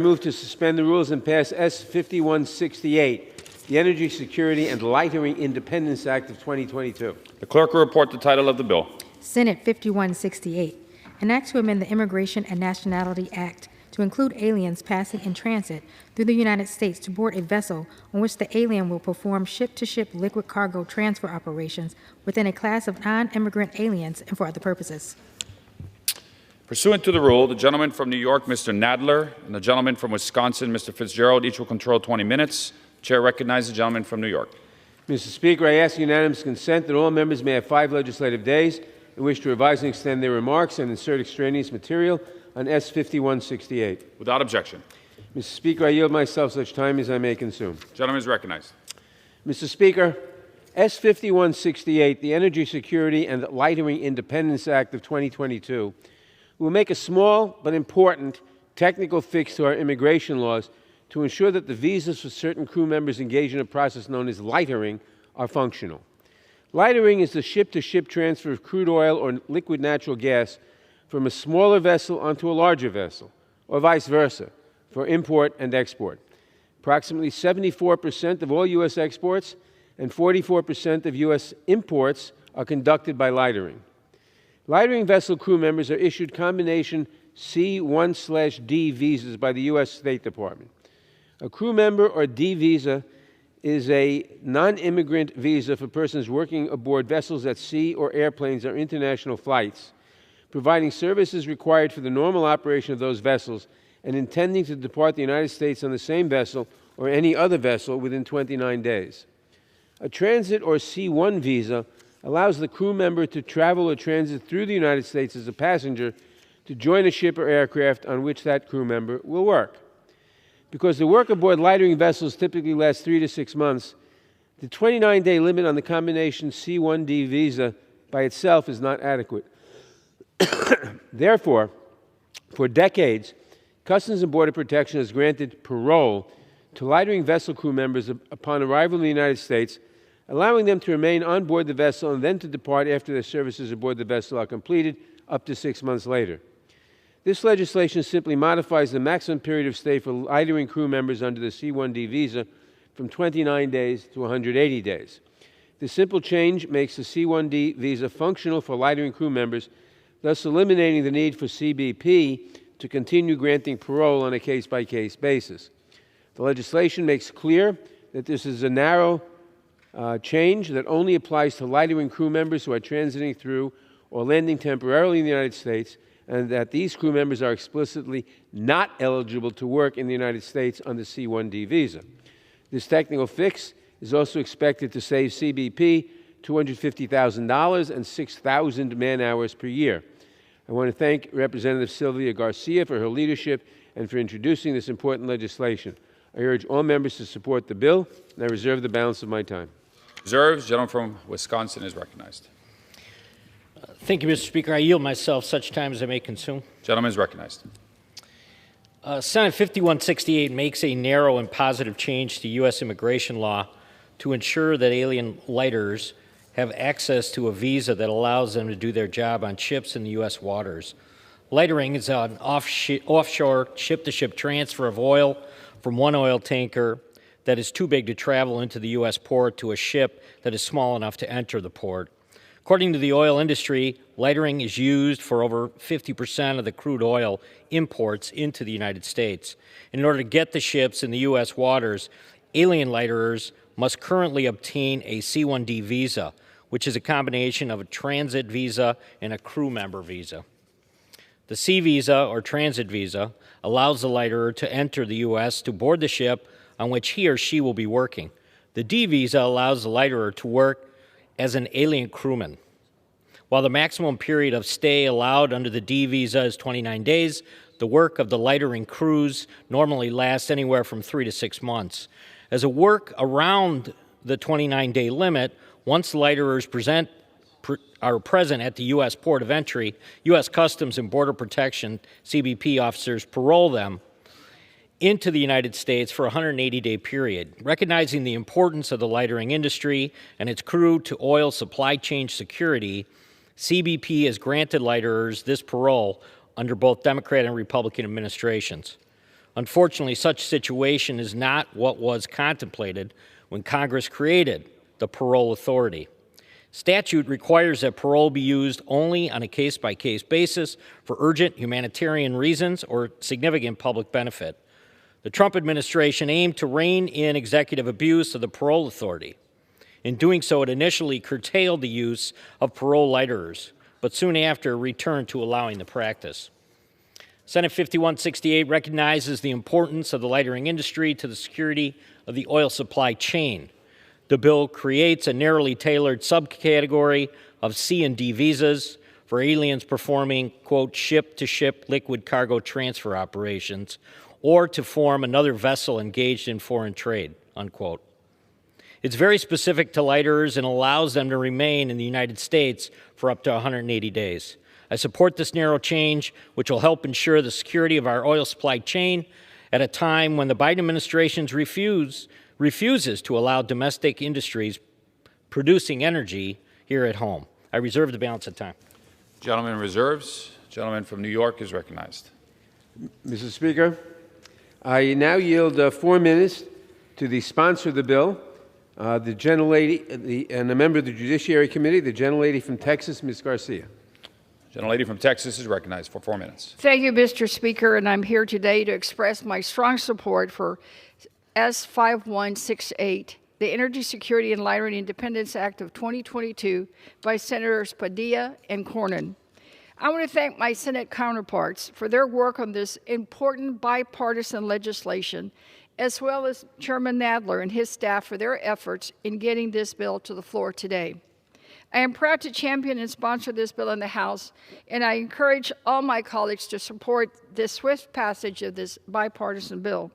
Move to suspend the rules and pass S. 5168, the Energy Security and Lightering Independence Act of 2022. The clerk will report the title of the bill. Senate 5168, an act to amend the Immigration and Nationality Act to include aliens passing in transit through the United States to board a vessel on which the alien will perform ship-to-ship liquid cargo transfer operations within a class of non-immigrant aliens and for other purposes. Pursuant to the rule, the gentleman from New York, Mr. Nadler, and the gentleman from Wisconsin, Mr. Fitzgerald, each will control 20 minutes. The chair recognizes the gentleman from New York. Mr. Speaker, I ask unanimous consent that all members may have 5 legislative days in which to revise and extend their remarks and insert extraneous material on S. 5168. Without objection. Mr. Speaker, I yield myself such time as I may consume. The gentleman is recognized. Mr. Speaker, S. 5168, the Energy Security and Lightering Independence Act of 2022, will make a small but important technical fix to our immigration laws to ensure that the visas for certain crew members engaged in a process known as lightering are functional. Lightering is the ship-to-ship transfer of crude oil or liquid natural gas from a smaller vessel onto a larger vessel, or vice versa, for import and export. Approximately 74% of all U.S. exports and 44% of U.S. imports are conducted by lightering. Lightering vessel crew members are issued combination C1/D visas by the U.S. State Department. A crew member or D visa is a non-immigrant visa for persons working aboard vessels at sea or airplanes or international flights, providing services required for the normal operation of those vessels and intending to depart the United States on the same vessel or any other vessel within 29 days. A transit or C1 visa allows the crew member to travel or transit through the United States as a passenger to join a ship or aircraft on which that crew member will work. Because the work aboard lightering vessels typically lasts 3 to 6 months, the 29-day limit on the combination C1D visa by itself is not adequate. Therefore, for decades, Customs and Border Protection has granted parole to lightering vessel crew members upon arrival in the United States, allowing them to remain on board the vessel and then to depart after their services aboard the vessel are completed up to 6 months later. This legislation simply modifies the maximum period of stay for lightering crew members under the C1D visa from 29 days to 180 days. This simple change makes the C1D visa functional for lightering crew members, thus eliminating the need for CBP to continue granting parole on a case-by-case basis. The legislation makes clear that this is a narrow change that only applies to lightering crew members who are transiting through or landing temporarily in the United States, and that these crew members are explicitly not eligible to work in the United States on the C1D visa. This technical fix is also expected to save CBP $250,000 and 6,000 man-hours per year. I want to thank Representative Sylvia Garcia for her leadership and for introducing this important legislation. I urge all members to support the bill, and I reserve the balance of my time. Reserves. Gentleman from Wisconsin is recognized. Thank you, Mr. Speaker. I yield myself such time as I may consume. Gentleman is recognized. Senate 5168 makes a narrow and positive change to U.S. immigration law to ensure that alien lighters have access to a visa that allows them to do their job on ships in the U.S. waters. Lightering is an offshore ship-to-ship transfer of oil from one oil tanker that is too big to travel into the U.S. port to a ship that is small enough to enter the port. According to the oil industry, lightering is used for over 50% of the crude oil imports into the United States. In order to get the ships in the U.S. waters, alien lighterers must currently obtain a C1D visa, which is a combination of a transit visa and a crew member visa. The C visa, or transit visa, allows the lighterer to enter the U.S. to board the ship on which he or she will be working. The D visa allows the lighterer to work as an alien crewman. While the maximum period of stay allowed under the D visa is 29 days, the work of the lightering crews normally lasts anywhere from 3 to 6 months. As a work around the 29-day limit, once lighterers are present at the U.S. port of entry, U.S. Customs and Border Protection, CBP officers parole them into the United States for a 180-day period. Recognizing the importance of the lightering industry and its crew to oil supply chain security, CBP has granted lighterers this parole under both Democrat and Republican administrations. Unfortunately, such situation is not what was contemplated when Congress created the parole authority. Statute requires that parole be used only on a case-by-case basis for urgent humanitarian reasons or significant public benefit. The Trump administration aimed to rein in executive abuse of the parole authority. In doing so, it initially curtailed the use of parole lighterers, but soon after returned to allowing the practice. Senate 5168 recognizes the importance of the lightering industry to the security of the oil supply chain. The bill creates a narrowly tailored subcategory of C and D visas for aliens performing, quote, ship-to-ship liquid cargo transfer operations or to form another vessel engaged in foreign trade, unquote. It's very specific to lighterers and allows them to remain in the United States for up to 180 days. I support this narrow change, which will help ensure the security of our oil supply chain at a time when the Biden administration refuses to allow domestic industries producing energy here at home. I reserve the balance of time. Gentleman reserves. Gentleman from New York is recognized. Mr. Speaker, I now yield 4 minutes to the sponsor of the bill, the gentlelady, and a member of the Judiciary Committee, the gentlelady from Texas, Ms. Garcia. Gentlelady from Texas is recognized for 4 minutes. Thank you, Mr. Speaker, and I'm here today to express my strong support for S5168, the Energy Security and Lightering Independence Act of 2022 by Senators Padilla and Cornyn. I want to thank my Senate counterparts for their work on this important bipartisan legislation, as well as Chairman Nadler and his staff for their efforts in getting this bill to the floor today. I am proud to champion and sponsor this bill in the House, and I encourage all my colleagues to support the swift passage of this bipartisan bill.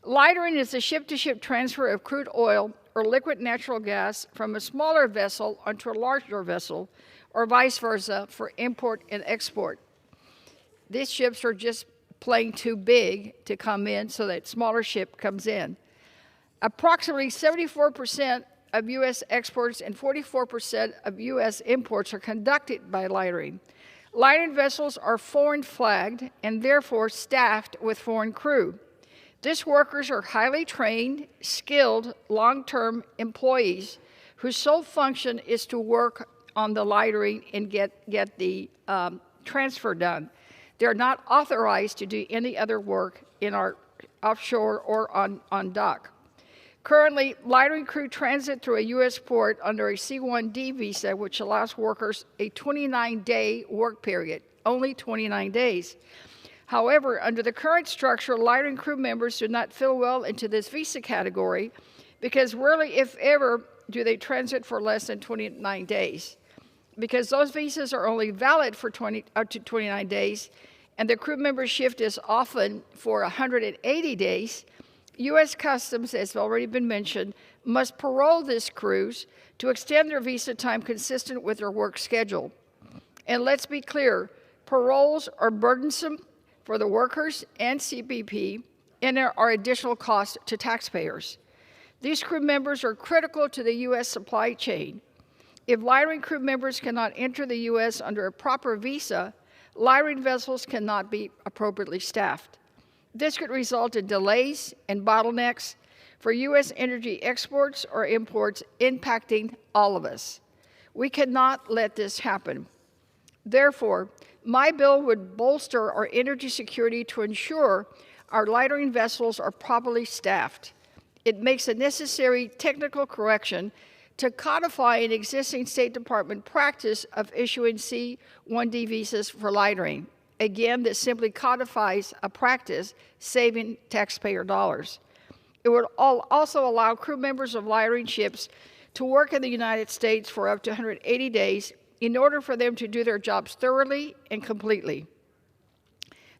Lightering is a ship-to-ship transfer of crude oil or liquid natural gas from a smaller vessel onto a larger vessel, or vice versa, for import and export. These ships are just plain too big to come in, so that smaller ship comes in. Approximately 74% of U.S. exports and 44% of U.S. imports are conducted by lightering. Lightering vessels are foreign flagged and therefore staffed with foreign crew. These workers are highly trained, skilled, long-term employees whose sole function is to work on the lightering and get the transfer done. They're not authorized to do any other work in our offshore or on dock. Currently, lightering crew transit through a U.S. port under a C-1D visa, which allows workers a 29-day work period, only 29 days. However, under the current structure, lightering crew members do not fit well into this visa category because rarely, if ever, do they transit for less than 29 days. Because those visas are only valid for up to 29 days, and the crew member shift is often for 180 days, U.S. Customs, as already been mentioned, must parole these crews to extend their visa time consistent with their work schedule. And let's be clear, paroles are burdensome for the workers and CBP, and there are additional costs to taxpayers. These crew members are critical to the U.S. supply chain. If lightering crew members cannot enter the U.S. under a proper visa, lightering vessels cannot be appropriately staffed. This could result in delays and bottlenecks for U.S. energy exports or imports, impacting all of us. We cannot let this happen. Therefore, my bill would bolster our energy security to ensure our lightering vessels are properly staffed. It makes a necessary technical correction to codify an existing State Department practice of issuing C-1D visas for lightering. Again, this simply codifies a practice, saving taxpayer dollars. It would also allow crew members of lightering ships to work in the United States for up to 180 days in order for them to do their jobs thoroughly and completely.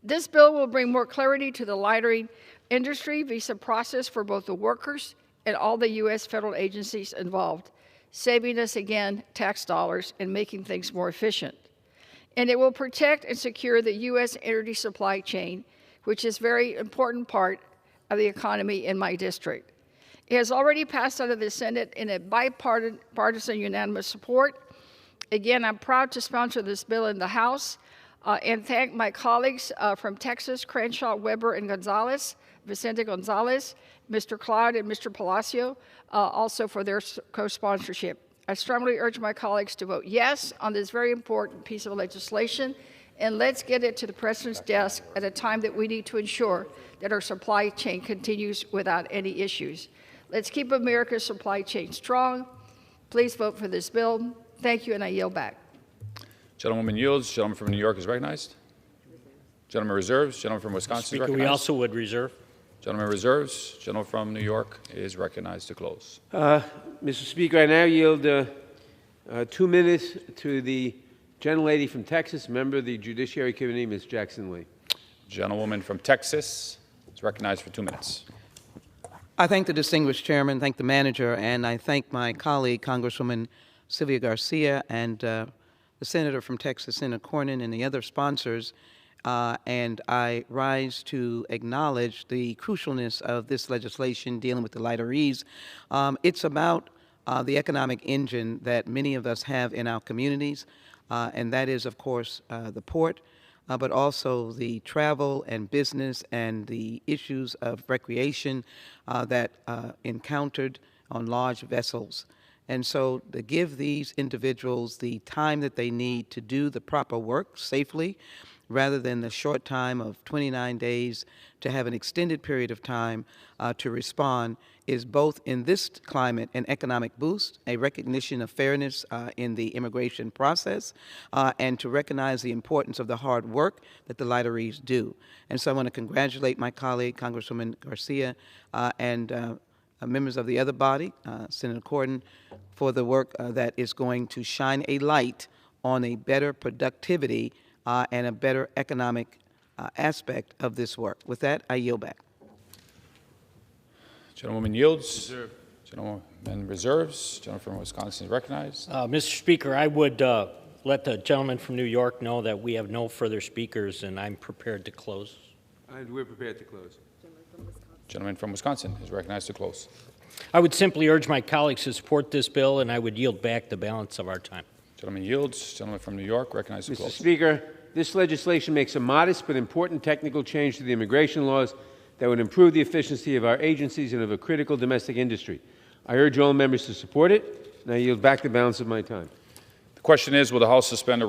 This bill will bring more clarity to the lightering industry visa process for both the workers and all the U.S. federal agencies involved, saving us, again, tax dollars and making things more efficient. And it will protect and secure the U.S. energy supply chain, which is a very important part of the economy in my district. It has already passed out of the Senate in a bipartisan unanimous support. Again, I'm proud to sponsor this bill in the House. and thank my colleagues from Texas, Crenshaw, Weber, and Gonzalez, Vicente Gonzalez, Mr. Cloud, and Mr. Palacio, also for their co-sponsorship. I strongly urge my colleagues to vote yes on this very important piece of legislation, and let's get it to the President's desk at a time that we need to ensure that our supply chain continues without any issues. Let's keep America's supply chain strong. Please vote for this bill. Thank you, and I yield back. Gentlewoman yields. Gentleman from New York is recognized. Gentleman reserves. Gentleman from Wisconsin is Speaker, recognized. we also would reserve. Gentleman reserves. Gentleman from New York is recognized to close. Mr. Speaker, I now yield 2 minutes to the gentlelady from Texas, member of the Judiciary Committee, Ms. Jackson Lee. Gentlewoman from Texas is recognized for 2 minutes. I thank the distinguished chairman, thank the manager, and I thank my colleague, Congresswoman Sylvia Garcia, and the senator from Texas, Senator Cornyn, and the other sponsors. And I rise to acknowledge the crucialness of this legislation dealing with the literees. It's about the economic engine that many of us have in our communities, and that is, of course, the port, but also the travel and business and the issues of recreation that encountered on large vessels. And so to give these individuals the time that they need to do the proper work safely, rather than the short time of 29 days to have an extended period of time to respond, is both in this climate an economic boost, a recognition of fairness in the immigration process, and to recognize the importance of the hard work that the literees do. And so I want to congratulate my colleague, Congresswoman Garcia, and members of the other body, Senator Cornyn, for the work that is going to shine a light on a better productivity and a better economic aspect of this work. With that, I yield back. Gentlewoman yields. Reserve. Gentleman reserves. Gentleman from Wisconsin is recognized. Mr. Speaker, I would let the gentleman from New York know that we have no further speakers, and I'm prepared to close. And we're prepared to close. Gentleman from Wisconsin is recognized to close. I would simply urge my colleagues to support this bill, and I would yield back the balance of our time. Gentleman yields. Gentleman from New York recognized to Mr. close. Speaker, this legislation makes a modest but important technical change to the immigration laws that would improve the efficiency of our agencies and of a critical domestic industry. I urge all members to support it, and I yield back the balance of my time. The question is, will the House suspend the